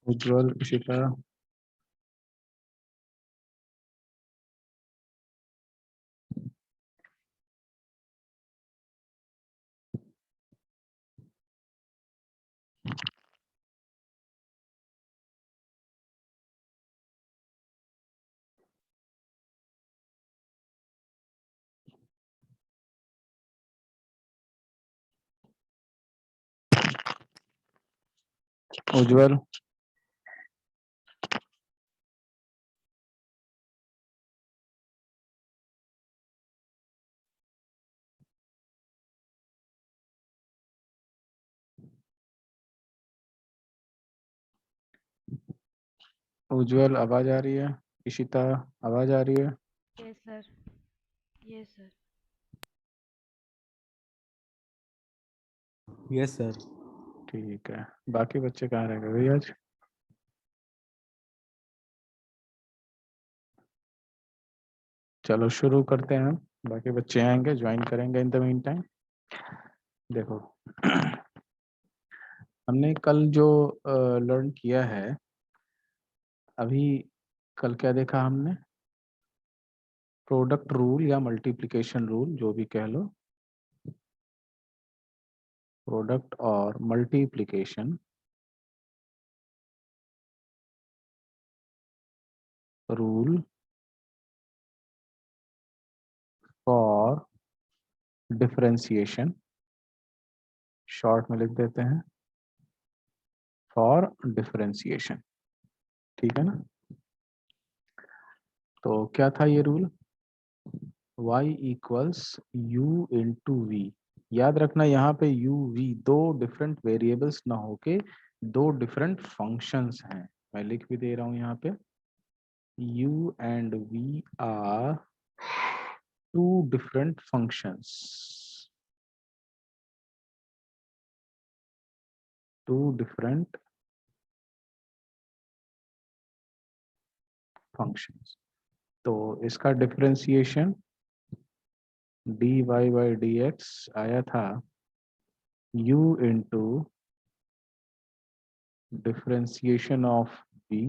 उज्ज्वल, इशिता, उज्ज्वल, उज्ज्वल आवाज आ रही है? इशिता आवाज आ रही है? Yes sir. Yes sir. Yes sir. ठीक है, बाकी बच्चे कहाँ रह गए भाई आज? चलो शुरू करते हैं। बाकी बच्चे आएंगे, ज्वाइन करेंगे इन द मीन टाइम। देखो हमने कल जो लर्न किया है अभी, कल क्या देखा हमने? प्रोडक्ट रूल या मल्टीप्लिकेशन रूल, जो भी कह लो, प्रोडक्ट और multiplication rule for differentiation, short में लिख देते हैं फॉर डिफरेंशिएशन। ठीक है ना? तो क्या था ये rule? y equals u into v. याद रखना यहाँ पे u v दो डिफरेंट वेरिएबल्स ना होके दो डिफरेंट फंक्शंस हैं। मैं लिख भी दे रहा हूँ यहाँ पे, u and v are two different functions, two different functions। तो इसका डिफरेंशिएशन dy by dx आया था u into differentiation of v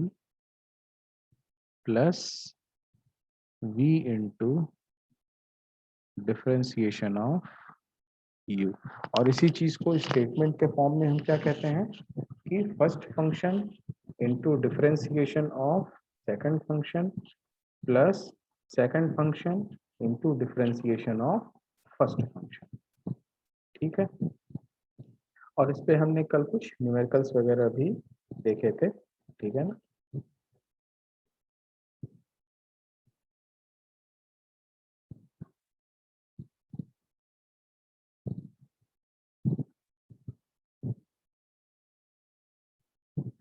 plus v into differentiation of u। और इसी चीज को स्टेटमेंट के फॉर्म में हम क्या कहते हैं कि first function into differentiation of second function plus second function into differentiation of first function. ठीक है? और इस पे हमने कल कुछ न्यूमेरिकल्स वगैरह भी देखे थे। ठीक है ना?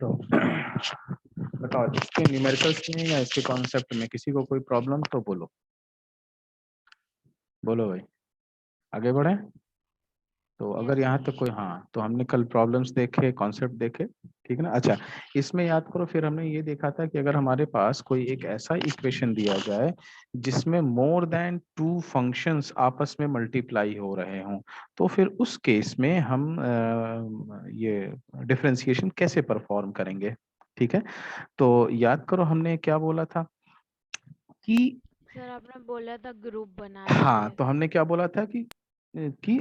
तो बताओ, इसके न्यूमेरिकल्स में या इसके कॉन्सेप्ट में किसी को कोई प्रॉब्लम तो बोलो, बोलो भाई, आगे बढ़े। तो अगर यस यहाँ सर। तक कोई, हाँ, तो हमने कल प्रॉब्लम्स देखे, कॉन्सेप्ट देखे। ठीक है ना? अच्छा, इसमें याद करो, फिर हमने ये देखा था कि अगर हमारे पास कोई एक ऐसा इक्वेशन दिया जाए जिसमें मोर देन टू फंक्शंस आपस में मल्टीप्लाई हो रहे हों, तो फिर उस केस में हम ये डिफरेंशिएशन कैसे परफॉर्म करेंगे? ठीक है? तो याद करो हमने क्या बोला था कि, सर आपने बोला था ग्रुप बना हाँ, लीजिए। तो हमने क्या बोला था कि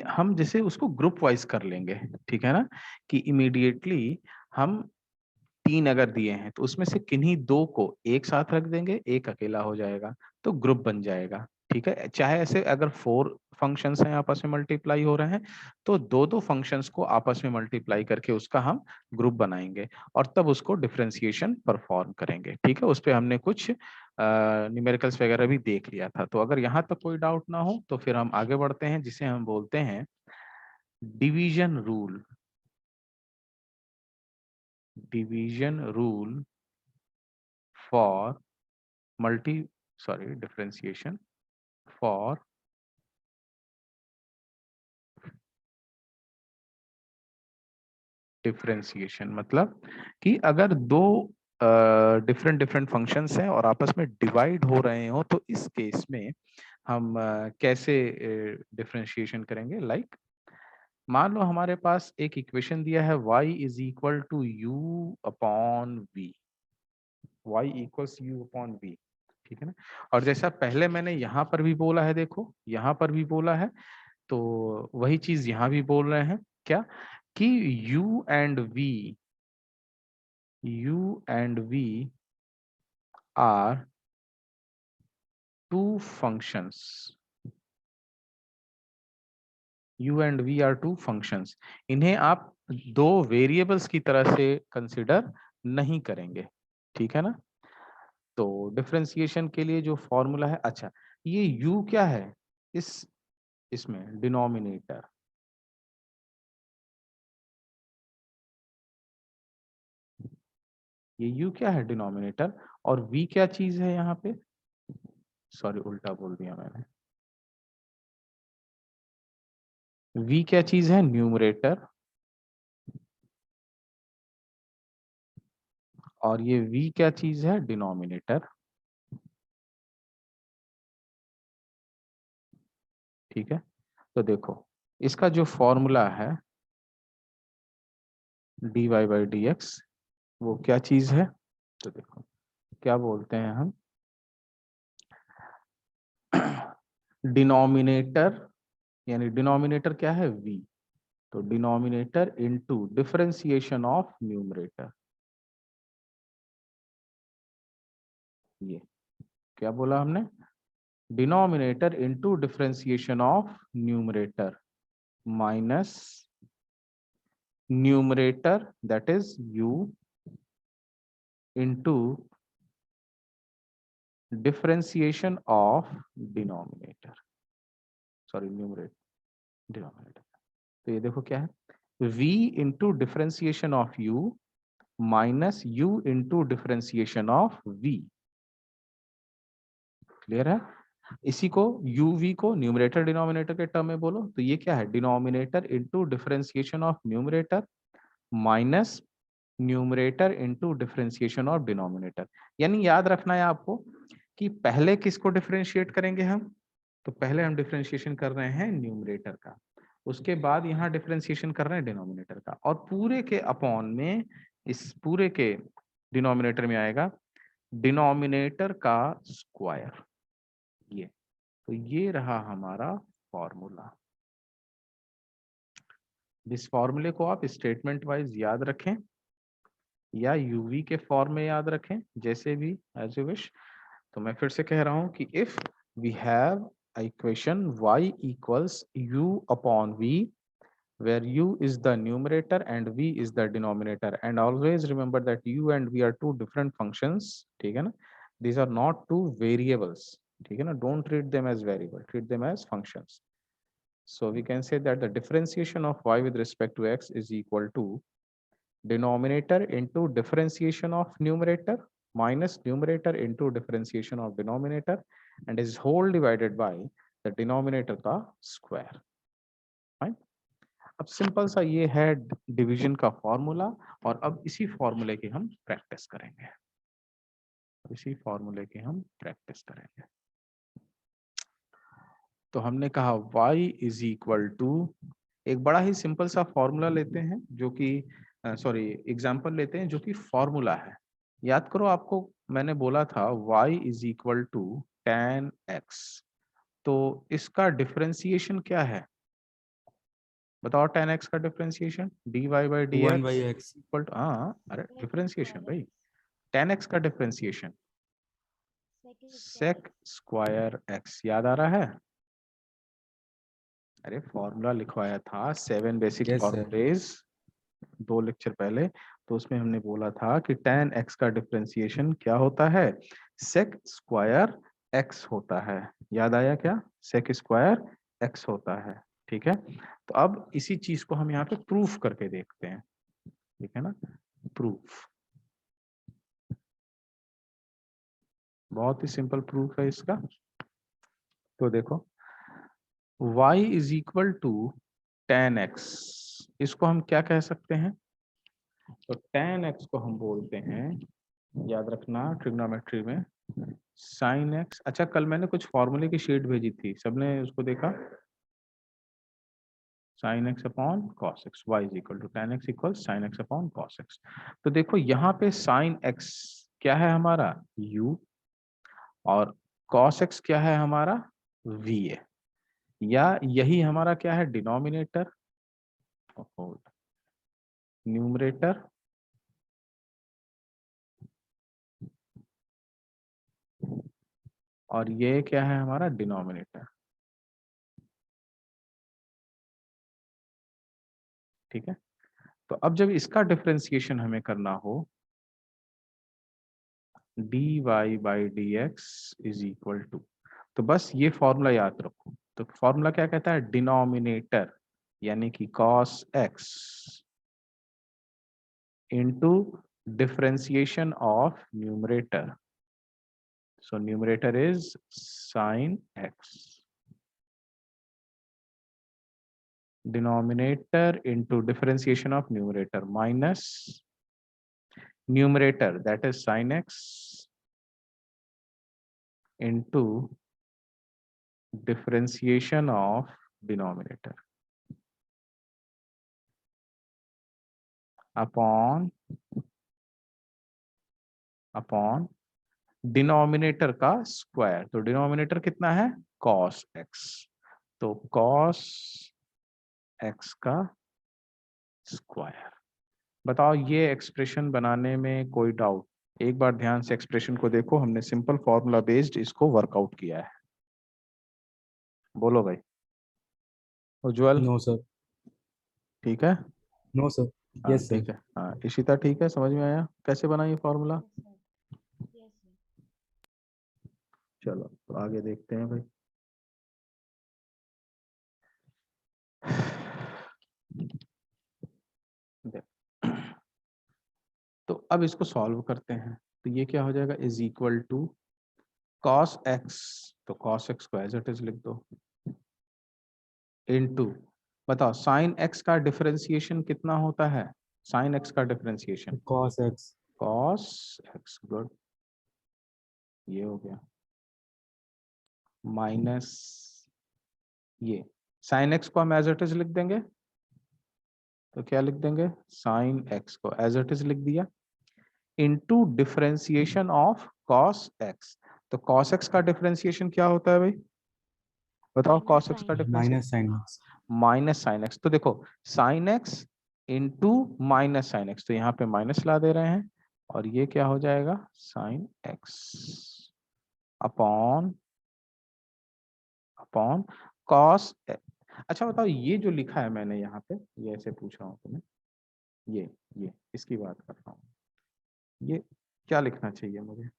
हम जैसे उसको ग्रुप वाइज कर लेंगे। ठीक है ना? कि इमीडिएटली हम तीन अगर दिए हैं तो उसमें से किन्हीं दो को एक साथ रख देंगे, एक अकेला हो जाएगा, तो ग्रुप बन जाएगा। ठीक है? चाहे ऐसे अगर फोर फंक्शंस हैं आपस में मल्टीप्लाई हो रहे हैं, तो दो दो फंक्शंस को आपस में मल्टीप्लाई करके उसका हम ग्रुप बनाएंगे और तब उसको डिफरेंशिएशन परफॉर्म करेंगे। ठीक है? उस पे हमने कुछ न्यूमेरिकल्स वगैरह भी देख लिया था। तो अगर यहाँ तक कोई डाउट ना हो तो फिर हम आगे बढ़ते हैं, जिसे हम बोलते हैं division rule. Division rule for multi sorry differentiation for differentiation मतलब कि अगर दो डिफरेंट डिफरेंट फंक्शंस हैं और आपस में डिवाइड हो रहे हो, तो इस केस में हम कैसे डिफरेंशिएशन करेंगे? लाइक मान लो हमारे पास एक इक्वेशन दिया है y is equal to u upon v, y equals u upon v, ठीक है ना। और जैसा पहले मैंने यहाँ पर भी बोला है, देखो यहाँ पर भी बोला है, तो वही चीज यहाँ भी बोल रहे हैं क्या, कि u and v are two functions, u and v are two functions। इन्हें आप दो वेरिएबल्स की तरह से कंसिडर नहीं करेंगे, ठीक है ना। तो डिफरेंशिएशन के लिए जो फॉर्मूला है, अच्छा ये u क्या है, इसमें डिनोमिनेटर, ये u क्या है डिनोमिनेटर, और v क्या चीज है यहाँ पे, सॉरी उल्टा बोल दिया मैंने, v क्या चीज है न्यूमरेटर, और ये v क्या चीज है डिनोमिनेटर, ठीक है। तो देखो इसका जो फॉर्मूला है dy बाई डी एक्स, वो क्या चीज है, तो देखो क्या बोलते हैं हम, डिनोमिनेटर, यानी डिनोमिनेटर क्या है v, तो denominator into differentiation of numerator, ये क्या बोला हमने, denominator into differentiation of numerator minus numerator that is u into differentiation of denominator, sorry numerator denominator. तो ये देखो क्या है v into differentiation of u minus u into differentiation of v, clear है। इसी को uv को न्यूमरेटर डिनोमिनेटर के टर्म में बोलो, तो ये क्या है denominator into differentiation of numerator minus numerator into differentiation of denominator. यानी याद रखना है आपको कि पहले किसको डिफरेंशिएट करेंगे हम, तो पहले हम डिफरेंशिएशन कर रहे हैं न्यूमरेटर का, उसके बाद यहाँ डिफरेंशिएशन कर रहे हैं डिनोमिनेटर का, और पूरे के अपॉन में इस पूरे के डिनोमिनेटर में आएगा डिनोमिनेटर का स्क्वायर, ये तो ये रहा हमारा फॉर्मूला। इस फॉर्मूले को आप स्टेटमेंट वाइज याद रखें या यूवी के फॉर्म में याद रखें, जैसे भी एज यू विश। तो मैं फिर से कह रहा हूं कि if we have equation y equals u upon v where u is the numerator and v is the denominator, and always remember that u and v are two different functions, ठीक है ना, these are not two variables, ठीक है ना, don't treat them as variable, treat them as functions। So we can say that the differentiation of y with respect to x is equal to denominator into differentiation of numerator minus numerator into differentiation of denominator and is whole divided by the denominator का square, right? अब simple सा ये है division का formula, और अब इसी फॉर्मूले की हम प्रैक्टिस करेंगे, इसी फॉर्मूले की हम प्रैक्टिस करेंगे। तो हमने कहा y इज इक्वल टू, एक बड़ा ही सिंपल सा फॉर्मूला लेते हैं जो कि सॉरी एग्जांपल लेते हैं जो कि फॉर्मूला है। याद करो आपको मैंने बोला था y is equal to tan x, तो इसका डिफरेंशिएशन क्या है, बताओ tan x का differentiation dy by d 1 by x x equal to, हाँ अरे डिफरेंशिएशन भाई, tan x का डिफरेंशिएशन sec स्क्वायर x, याद आ रहा है, अरे फॉर्मूला लिखवाया था 7 basic yes sir formulas 2 lecture पहले, तो उसमें हमने बोला था कि tan x का डिफरेंशिएशन क्या होता है, sec स्क्वायर x होता है, याद आया क्या, sec स्क्वायर x होता है, ठीक है। तो अब इसी चीज को हम यहाँ पे प्रूफ करके देखते हैं, ठीक है ना, प्रूफ, बहुत ही सिंपल प्रूफ है इसका। तो देखो y is equal to tan x, इसको हम क्या कह सकते हैं, तो tan x को हम बोलते हैं, याद रखना ट्रिग्नोमेट्री में sin x। अच्छा कल मैंने कुछ फॉर्मूले की शीट भेजी थी, सबने उसको देखा, sin x upon cos x, y is equal to tan x equal sin x upon cos x। तो देखो यहाँ पे sin x क्या है हमारा u, और cos x क्या है हमारा v है, या यही हमारा क्या है डिनोमिनेटर, न्यूमरेटर और ये क्या है हमारा डिनोमिनेटर। ठीक है, तो अब जब इसका डिफरेंशिएशन हमें करना हो, dy by d x is equal to, तो बस ये फॉर्मूला याद रखो। तो फॉर्मूला क्या कहता है, डिनोमिनेटर यानी कि cos x into differentiation of numerator, so numerator is sin x, denominator into differentiation of numerator minus numerator that is sin x into differentiation of denominator upon denominator का square. तो denominator कितना है cos x, तो cos x का square. बताओ ये expression बनाने में कोई डाउट? एक बार ध्यान से एक्सप्रेशन को देखो, हमने सिंपल फॉर्मूला बेस्ड इसको वर्कआउट किया है। बोलो भाई उज्जवल, नो सर। ठीक है? No sir. हाँ यस ठीक सर। है, हाँ इशिता ठीक है, समझ में आया कैसे बना ये फॉर्मूला? Yes sir. चलो तो आगे देखते हैं भाई। तो अब इसको सॉल्व करते हैं, तो ये क्या हो जाएगा is equal to cos x, तो cos x को एज इट इज लिख दो, इनटू बताओ sin x का डिफरेंशिएशन कितना होता है, sin x का differentiation cos x. cos x, good, ये हो गया, माइनस ये sin x को हम एज इट इज लिख देंगे, तो क्या लिख देंगे sin x को एज इट इज लिख दिया, into differentiation of cos x। तो cos x का डिफरेंशिएशन क्या होता है भाई, बताओ माइनस cos x का sine x. Differentiation minus sine x. Minus sine x. तो देखो sign x into minus sine x, तो यहाँ पे माइनस ला दे रहे हैं, और ये क्या हो जाएगा sine x upon upon cos. अच्छा बताओ ये जो लिखा है मैंने यहाँ पे, ये ऐसे पूछ रहा हूँ तुम्हें, ये इसकी बात कर रहा हूँ, ये क्या लिखना चाहिए मुझे,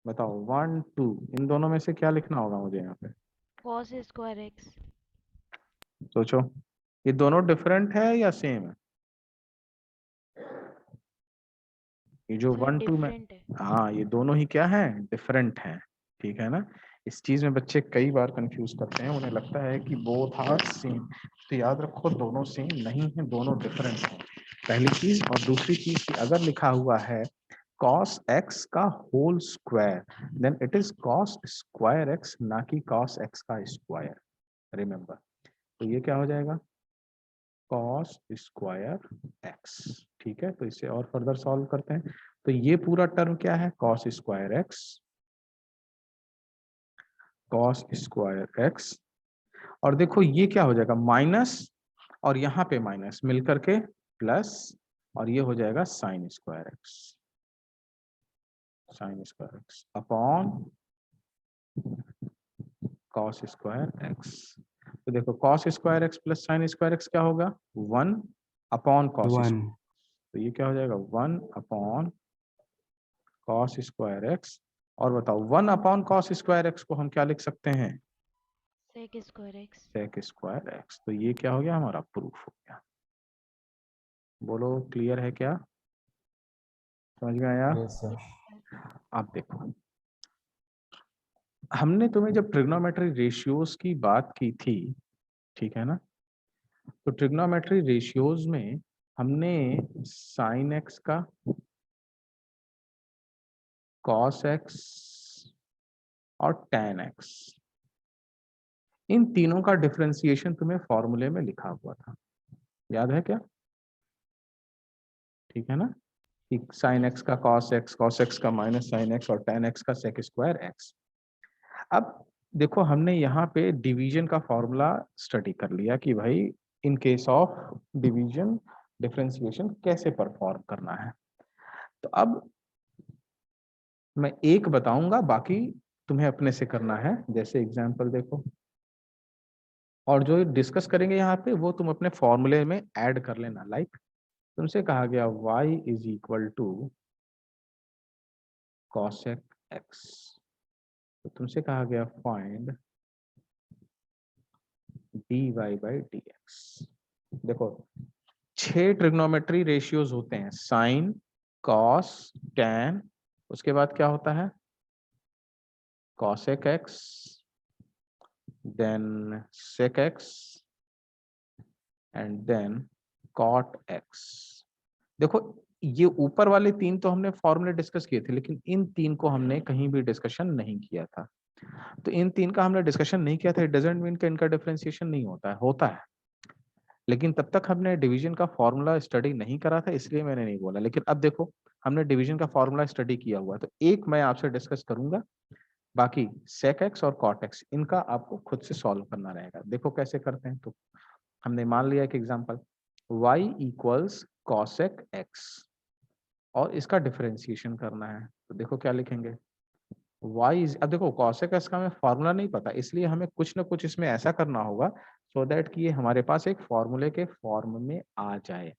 बताओ 1 2, इन दोनों में से क्या लिखना होगा मुझे यहाँ पे, कॉस स्क्वायर एक्स। सोचो, ये दोनों डिफरेंट है या सेम है? ये जो सर 1 2 में, डिफरेंट है। हाँ ये दोनों ही क्या है डिफरेंट हैं, ठीक है ना? इस चीज में बच्चे कई बार कंफ्यूज करते हैं, उन्हें लगता है कि बोथ आर सेम, तो याद रखो दोनों सेम नहीं है, दोनों डिफरेंट हैं, पहली चीज। और दूसरी चीज कि अगर लिखा हुआ है cos x का whole square, then it is cos square x, ना कि cos x का स्क्वायर, रिमेंबर। तो ये क्या हो जाएगा cos स्क्वायर x, ठीक है? तो इसे और फर्दर सॉल्व करते हैं, तो ये पूरा टर्म क्या है cos square x, cos square x, और देखो ये क्या हो जाएगा माइनस, और यहाँ पे माइनस मिल करके प्लस, और ये हो जाएगा sine square x, sine square x upon cos square x. तो देखो cos square x plus sine square x क्या होगा 1 अपॉन cos स्क्वायर, 1। तो ये क्या हो जाएगा 1 अपॉन cos स्क्वायर एक्स। और बताओ 1 अपॉन cos स्क्वायर एक्स को हम क्या लिख सकते हैं sec square x. sec square x. तो ये क्या हो गया हमारा प्रूफ हो गया। बोलो क्लियर है क्या, समझ में आया? Yes sir. आप देखो हमने तुम्हें जब ट्रिग्नोमेट्री रेशियोज की बात की थी, ठीक है ना, तो ट्रिग्नोमेट्री रेशियोज में हमने साइन एक्स का cos x और tan x, इन तीनों का डिफरेंशिएशन तुम्हें फॉर्मूले में लिखा हुआ था, याद है क्या? ठीक है ना, कि sin Yes, x sir. का cos x का माइनस sin x और tan x का sec स्क्वायर x। अब देखो हमने यहाँ पे डिवीजन का फॉर्मूला स्टडी कर लिया कि भाई in case of division differentiation कैसे परफॉर्म करना है। तो अब मैं एक बताऊंगा, बाकी तुम्हें अपने से करना है। जैसे एग्जांपल देखो, और जो डिस्कस करेंगे यहाँ पे वो तुम अपने फॉर्मूले में ऐड कर लेना। लाइक तुमसे कहा गया y is equal to cosec x, तो तुमसे कहा गया फाइंड dy बाई dx। देखो 6 ट्रिग्नोमेट्री रेशियोज होते हैं, साइन, कॉस, टैन, उसके बाद क्या होता है cosec x, then sec x and then cot x। देखो ये ऊपर वाले तीन तो हमने फॉर्मूले डिस्कस किए थे, लेकिन इन तीन को हमने कहीं भी डिस्कशन नहीं किया था। तो इन तीन का हमने डिस्कशन नहीं किया था, इट डजंट मीन कि इनका डिफरेंशिएशन नहीं होता है, होता है, लेकिन तब तक हमने डिवीजन का फॉर्मूला स्टडी नहीं करा था, इसलिए मैंने नहीं बोला। लेकिन अब देखो हमने डिवीजन का फॉर्मूला स्टडी किया हुआ है, तो एक मैं आपसे डिस्कस करूंगा, बाकी sec x और cot x इनका आपको खुद से सॉल्व करना रहेगा। देखो कैसे करते हैं। तो हमने मान लिया एक example, y equals cosec x और इसका डिफरेंशिएशन करना है। तो देखो क्या लिखेंगे, y इज, अब देखो cosec x का हमें फॉर्मूला नहीं पता, इसलिए हमें कुछ ना कुछ इसमें ऐसा करना होगा सो दैट कि ये हमारे पास एक फॉर्मूले के फॉर्म में आ जाए।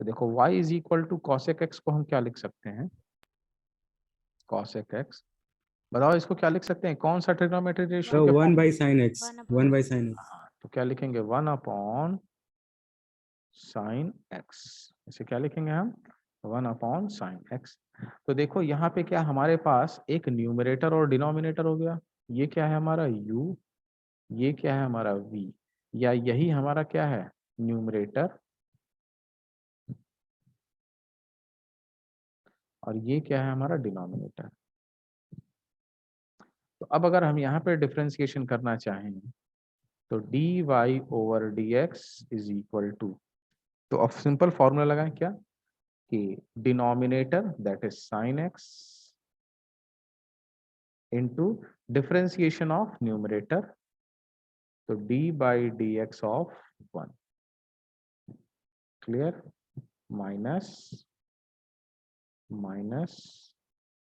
तो देखो y is equal to cosec x को हम क्या लिख सकते हैं, cosec x, बताओ इसको क्या लिख सकते हैं, कौन सा ट्रिग्नोमेट्री रेशियो के one form? By sine x, 1 one upon by sin sine x. X. तो क्या लिखेंगे 1 अपॉन sin x, इसे क्या लिखेंगे हम 1 अपॉन sin x। तो देखो यहाँ पे क्या हमारे पास एक न्यूमरेटर और डिनोमिनेटर हो गया, ये क्या है हमारा u, ये क्या है हमारा v, या यही हमारा क्या है न्यूमरेटर, और ये क्या है हमारा डिनोमिनेटर। तो अब अगर हम यहाँ पे डिफरेंशिएशन करना चाहें तो dy over dx is equal to, तो अब सिंपल फॉर्मूला लगाएं क्या, कि denominator that is sin x into differentiation of numerator, तो d by dx of 1 clear, minus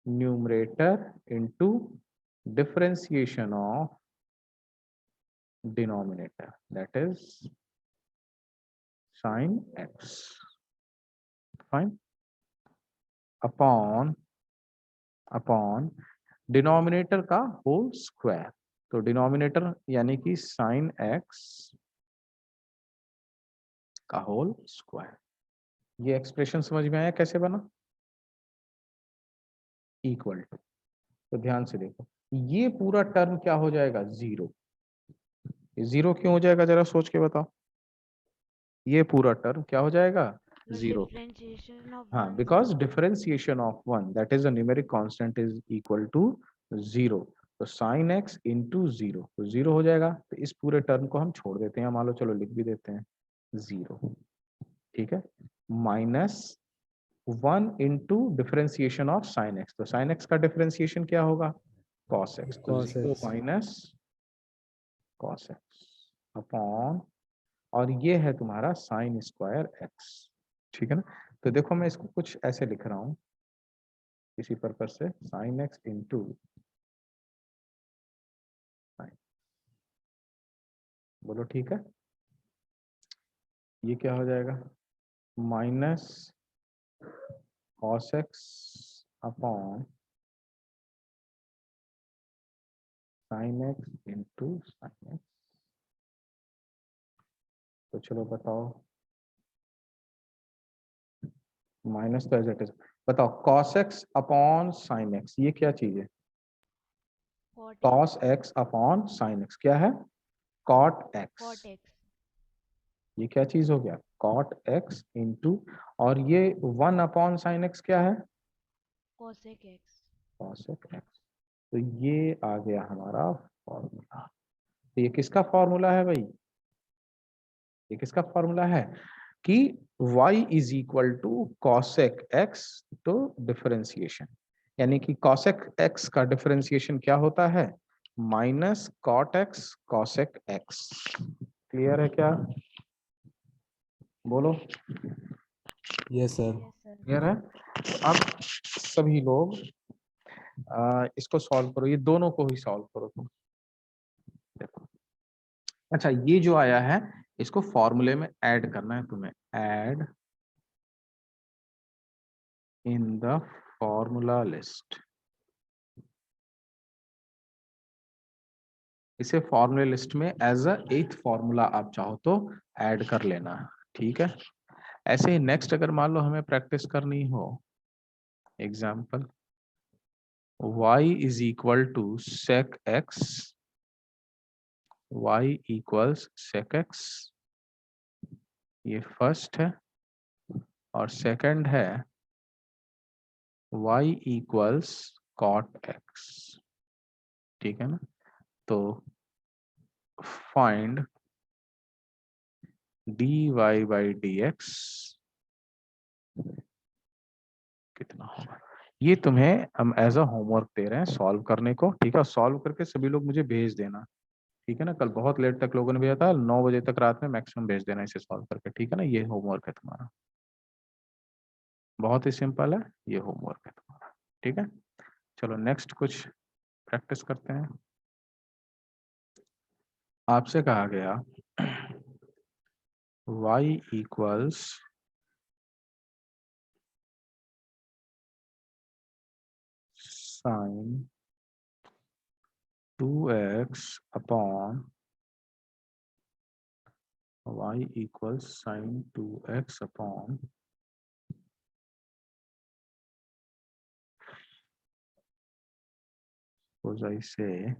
numerator into differentiation of denominator that is sin x, fine, upon denominator का whole square. तो denominator यानी कि sin x का whole square. ये expression समझ में आया कैसे बना, इक्वल टू, तो ध्यान से देखो ये पूरा टर्म क्या हो जाएगा जीरो। जीरो क्यों हो जाएगा जरा सोच के बताओ, ये पूरा टर्म क्या हो जाएगा The जीरो। differentiation of हाँ, 1 because 0. Differentiation of one that is a numeric constant is equal to zero. तो साइन एक्स इंटू जीरो, तो जीरो हो जाएगा। तो इस पूरे टर्म को हम छोड़ देते हैं, मान लो चलो लिख भी देते हैं जीरो, ठीक है, minus 1 into differentiation of sine x, तो साइन एक्स का डिफरेंशिएशन क्या होगा cos x, तो Cos zero x। Minus cos x upon, और ये है तुम्हारा साइन स्क्वायर x, ठीक है ना। तो देखो मैं इसको कुछ ऐसे लिख रहा हूँ इसी पर्पज से, साइन एक्स इंटू साइन, बोलो ठीक है, ये क्या हो जाएगा minus cos x upon sine x into sine x. तो चलो बताओ, माइनस तो एज इट इज, बताओ cos x upon sine x ये क्या चीज है, Cot x. cos x upon sine x क्या है cot x, Cot x. ये क्या चीज हो गया cot x इंटू, और ये 1 अपॉन साइन x क्या है Cosec x. cosec x। तो ये आ गया हमारा फॉर्मूला। तो ये किसका फॉर्मूला है भाई? ये किसका फॉर्मूला है कि y is equal to cosec x तो डिफरेंशिएशन, यानी कि कॉसेक x का डिफरेंशिएशन क्या होता है? Minus cot x cosec x। Clear है क्या? बोलो। Yes sir. Yes, sir. Clear है? तो अब सभी लोग इसको सॉल्व करो, ये दोनों को ही सॉल्व करो तुम। देखो, अच्छा ये जो आया है इसको फॉर्मूले में ऐड करना है तुम्हें। Add in the formula list. इसे फॉर्मूला लिस्ट में एज अ एथ फॉर्मूला आप चाहो तो ऐड कर लेना। ठीक है? ऐसे ही नेक्स्ट अगर मान लो हमें प्रैक्टिस करनी हो, example y is equal to sec x, y equals sec x, ये फर्स्ट है, और सेकंड है y इक्वल्स cot x। ठीक है ना? तो फाइंड dy बाई dx कितना होगा। ये तुम्हें हम एज अ होमवर्क दे रहे हैं सॉल्व करने को। ठीक है? सॉल्व करके सभी लोग मुझे भेज देना। ठीक है ना? कल बहुत लेट तक लोगों ने भेजा था, 9 बजे तक रात में मैक्सिमम भेज देना इसे सॉल्व करके। ठीक है ना? ये होमवर्क है तुम्हारा, बहुत ही सिंपल है, ये होमवर्क है तुम्हारा। ठीक है? चलो नेक्स्ट कुछ प्रैक्टिस करते हैं। आपसे कहा गया y equals sine 2x upon y equals sine 2x upon I say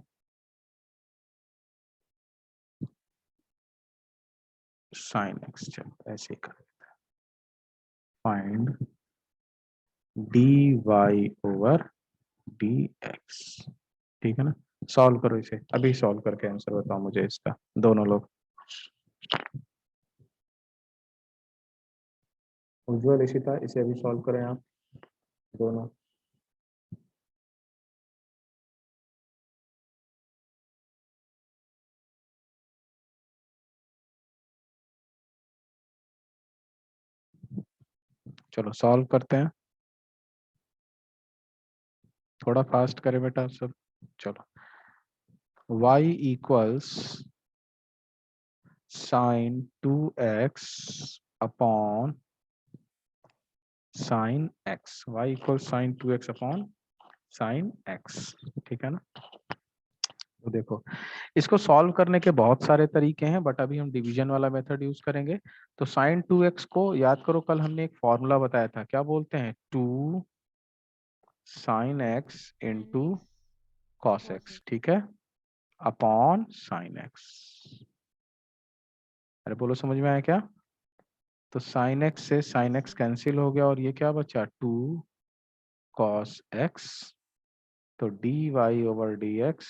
sine x। चलो ऐसे ही कर, फाइंड dy ओवर dx। ठीक है ना? सॉल्व करो इसे, अभी सॉल्व करके आंसर बताओ मुझे इसका, दोनों लोग। उज्ज्वल, इशिता, इसे अभी सॉल्व करें आप दोनों। चलो सॉल्व करते हैं, थोड़ा फास्ट करें बेटा सब। चलो y equals sine 2x upon sine x, y equals sine 2x upon sine x। ठीक है ना? तो देखो, इसको सॉल्व करने के बहुत सारे तरीके हैं, बट अभी हम डिवीजन वाला मेथड यूज करेंगे। तो साइन 2x को याद करो, कल हमने एक फॉर्मूला बताया था, क्या बोलते हैं? 2 sine x Sin into x cos cos x। x. ठीक है? Upon sine x। अरे बोलो, समझ में आया क्या? तो साइन x से sine Yes, x sir. Cancel हो गया, और ये क्या बचा? 2 कॉस x। तो d y over d x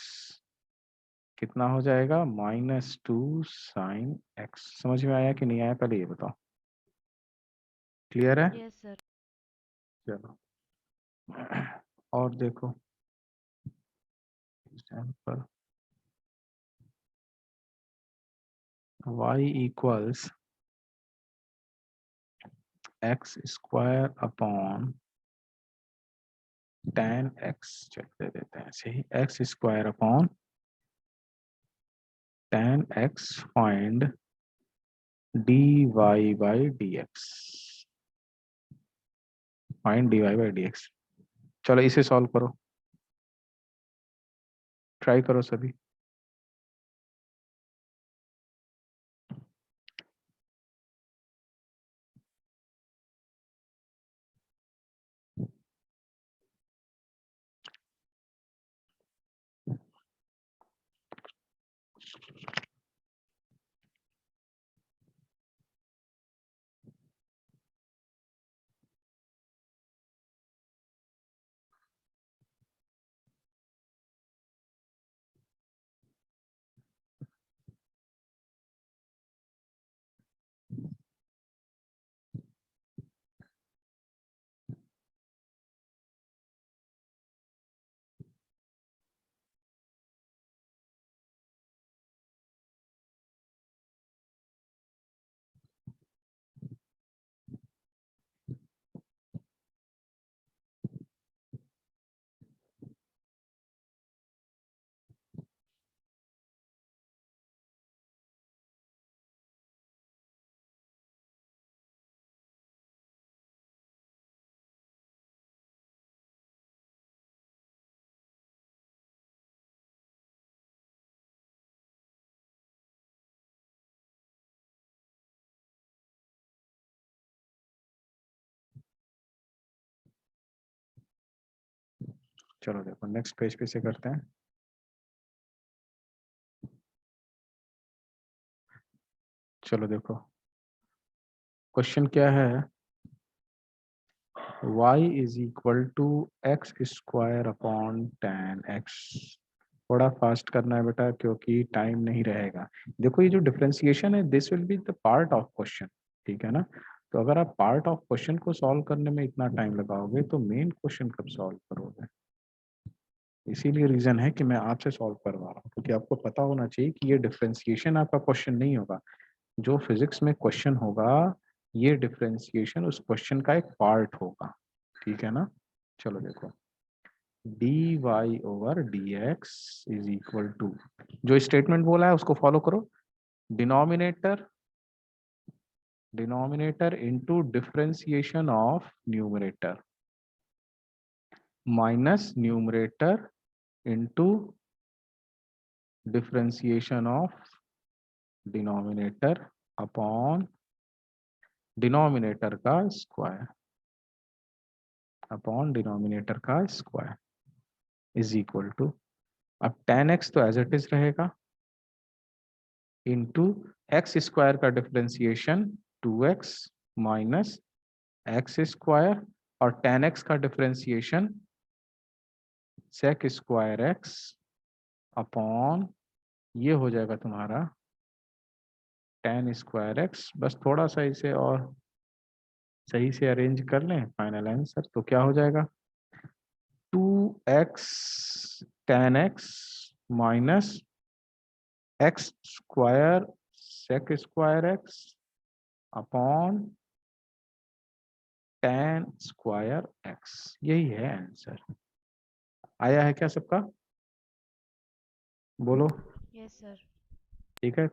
कितना हो जाएगा? -2 साइन x। समझ में आया कि नहीं आया, पहले ये बताओ। क्लियर है? Yes, sir. चलो और देखो example, y equals x square upon tan x। चल दे देते हैं ऐसे ही, x square upon tan x। Find dy by dx। फाइंड dy बाई dx। चलो इसे सॉल्व करो, ट्राई करो सभी। चलो देखो नेक्स्ट पेज पे से करते हैं। चलो देखो क्वेश्चन क्या है, y is equal to x square upon tan x. थोड़ा फास्ट करना है बेटा क्योंकि टाइम नहीं रहेगा। देखो ये जो डिफरेंशिएशन है this will be the part of question, ठीक है ना। तो अगर आप पार्ट ऑफ क्वेश्चन को सॉल्व करने में इतना टाइम लगाओगे तो मेन क्वेश्चन कब सॉल्व करोगे। इसीलिए रीजन है कि मैं आपसे सॉल्व करवा रहा हूँ, क्योंकि आपको पता होना चाहिए कि ये डिफरेंशिएशन आपका क्वेश्चन नहीं होगा। जो फिजिक्स में क्वेश्चन होगा ये डिफरेंशिएशन उस क्वेश्चन का एक पार्ट होगा, ठीक है ना। चलो देखो dy over dx is equal to, जो स्टेटमेंट बोला है उसको फॉलो करो। Denominator into differentiation of numerator minus numerator into differentiation of denominator upon denominator का स्क्वायर इज इक्वल टू, अब tan x तो एज इट इज रहेगा इंटू एक्स स्क्वायर का differentiation 2x minus x square और tan x का differentiation sec square x upon ये हो जाएगा तुम्हारा tan स्क्वायर x। बस थोड़ा सा इसे और सही से अरेंज कर लें फाइनल आंसर तो क्या हो जाएगा 2x tan x minus x square sec square x upon tan square x। यही है आंसर। आया है क्या सबका, बोलो। Yes, sir. ठीक है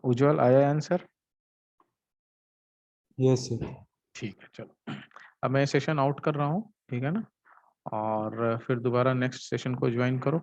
उज्जवल, आया आंसर। Yes, sir. ठीक है चलो अब मैं सेशन आउट कर रहा हूँ, ठीक है ना, और फिर दोबारा नेक्स्ट सेशन को ज्वाइन करो।